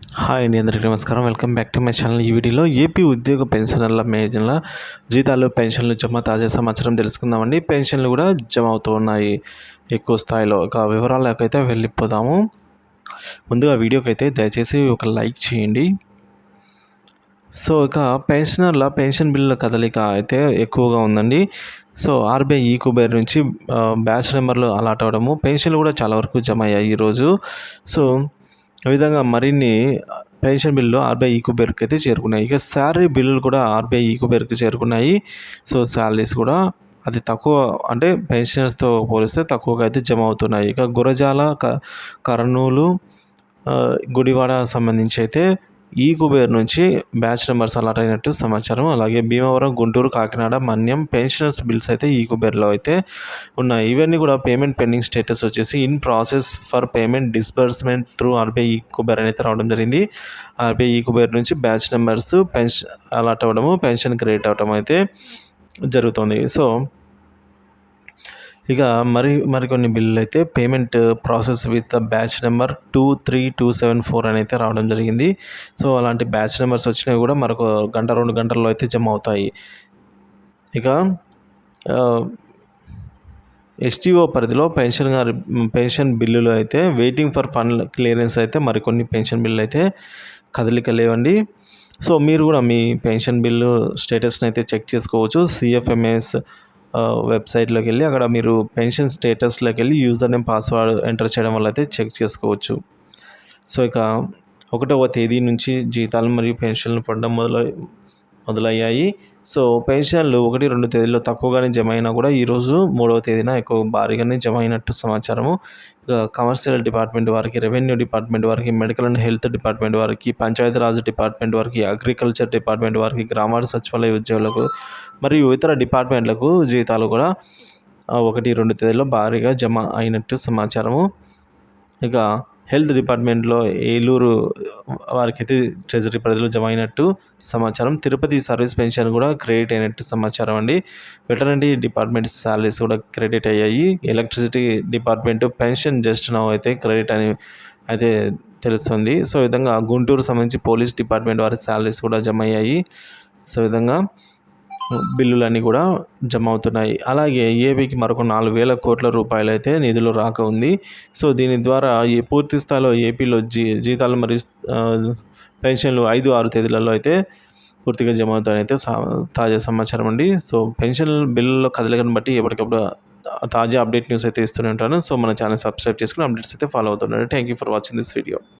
Hi అండి, అందరికీ నమస్కారం. Welcome back to my channel. ఈ వీడియోలో ఏపీ ఉద్యోగ పెన్షనర్ల మేజన్ల జీతాలు, పెన్షన్లు జమ తాజా సమాచారం తెలుసుకుందామండి. పెన్షన్లు కూడా జమ అవుతూ ఉన్నాయి ఎక్కువ స్థాయిలో. ఇక వివరాలకైతే వెళ్ళిపోదాము. ముందుగా వీడియోకి అయితే దయచేసి ఒక లైక్ చేయండి. సో ఇక పెన్షనర్ల పెన్షన్ బిల్లుల కదలిక అయితే ఎక్కువగా ఉందండి. సో ఆర్బీఐ ఈ కుబేర్ నుంచి బ్యాచ్ నెంబర్లు అలాట్ అవ్వడము, పెన్షన్లు కూడా చాలా వరకు జమ అయ్యాయి ఈరోజు. సో ఈ విధంగా మరిన్ని పెన్షన్ బిల్లులు ఆర్బీఐ ఈ కుబేర్కి అయితే చేరుకున్నాయి. ఇక శాలరీ బిల్లులు కూడా ఆర్బీఐ ఈ కుబేర్కి చేరుకున్నాయి. సో శాలరీస్ కూడా అది తక్కువ, అంటే పెన్షనర్స్తో పోలిస్తే తక్కువగా అయితే జమ అవుతున్నాయి. ఇక గురజాల, కర్నూలు, గుడివాడ సంబంధించి అయితే ఈ కుబేర్ నుంచి బ్యాచ్ నెంబర్స్ అలాట్ అయినట్టు సమాచారం. అలాగే భీమవరం, గుంటూరు, కాకినాడ, మన్యం పెన్షనర్స్ బిల్స్ అయితే ఈ కుబేర్లో అయితే ఉన్నాయి. ఇవన్నీ కూడా పేమెంట్ పెండింగ్ స్టేటస్ వచ్చేసి in process for payment disbursement through RBI ఈ కుబేర్ అయితే రావడం జరిగింది. ఆర్బీఐ ఈ కుబేర్ నుంచి బ్యాచ్ నెంబర్స్ పెన్షన్ అలాట్ అవ్వడము, పెన్షన్ క్రెడిట్ అవ్వడం అయితే జరుగుతుంది. సో ఇక మరికొన్ని బిల్లులు అయితే payment process with batch number 23274 అని అయితే రావడం జరిగింది. సో అలాంటి బ్యాచ్ నెంబర్స్ వచ్చినవి కూడా మరొక గంట 2 గంటల్లో అయితే జమ అవుతాయి. ఇక ఎస్టీఓ పరిధిలో పెన్షన్ బిల్లులు అయితే వెయిటింగ్ ఫర్ ఫండ్ క్లియరెన్స్ అయితే మరికొన్ని పెన్షన్ బిల్లులు అయితే కదలిక లేవండి. సో మీరు కూడా మీ పెన్షన్ బిల్లు స్టేటస్ని అయితే చెక్ చేసుకోవచ్చు. సిఎఫ్ఎంఎస్ వెబ్సైట్లోకి వెళ్ళి అక్కడ మీరు పెన్షన్ స్టేటస్లోకి వెళ్ళి యూజర్ నేమ్, పాస్వర్డ్ ఎంటర్ చేయడం వల్ల అయితే చెక్ చేసుకోవచ్చు. సో ఇక 1వ తేదీ నుంచి జీతాలు మరియు పెన్షన్లు పడడం మొదలయ్యాయి. సో పెన్షన్లు 1, 2 తేదీల్లో తక్కువగానే జమ అయినా కూడా ఈరోజు 3వ తేదీన ఎక్కువ భారీగానే జమ అయినట్టు సమాచారము. కమర్షియల్ డిపార్ట్మెంట్ వారికి, రెవెన్యూ డిపార్ట్మెంట్ వారికి, మెడికల్ అండ్ హెల్త్ డిపార్ట్మెంట్ వారికి, పంచాయతీరాజ్ డిపార్ట్మెంట్ వారికి, అగ్రికల్చర్ డిపార్ట్మెంట్ వారికి, గ్రామాల సచివాలయ ఉద్యోగులకు మరియు ఇతర డిపార్ట్మెంట్లకు జీతాలు కూడా 1, 2 తేదీల్లో భారీగా జమ అయినట్టు సమాచారము. ఇక హెల్త్ డిపార్ట్మెంట్లో ఏలూరు వారికైతే ట్రెజరీ పరిధిలో జమ అయినట్టు సమాచారం. తిరుపతి సర్వీస్ పెన్షన్ కూడా క్రెడిట్ అయినట్టు సమాచారం అండి. వెటర్నరీ డిపార్ట్మెంట్ శాలరీస్ కూడా క్రెడిట్ అయ్యాయి. Electricity department pension just now అయితే క్రెడిట్ అని అయితే తెలుస్తుంది. సో ఈ విధంగా గుంటూరు సంబంధించి పోలీస్ డిపార్ట్మెంట్ వారి శాలరీస్ కూడా జమ అయ్యాయి. సో ఈ విధంగా బిల్లులన్నీ కూడా జమ అవుతున్నాయి. అలాగే ఏపీకి మరొక 4,000 కోట్ల రూపాయలు అయితే నిధులు రాక ఉంది. సో దీని ద్వారా పూర్తి స్థాయిలో ఏపీలో జీతాలు మరియు పెన్షన్లు 5, 6 తేదీలలో అయితే పూర్తిగా జమ అవుతాయని అయితే తాజా సమాచారం అండి. సో పెన్షన్ బిల్లులో కదలికను బట్టి ఎప్పటికప్పుడు తాజా అప్డేట్ న్యూస్ అయితే ఇస్తూనే ఉంటాను. సో మన ఛానల్ సబ్స్క్రైబ్ చేసుకుని అప్డేట్స్ అయితే ఫాలో అవుతున్నాను. Thank you for watching this video.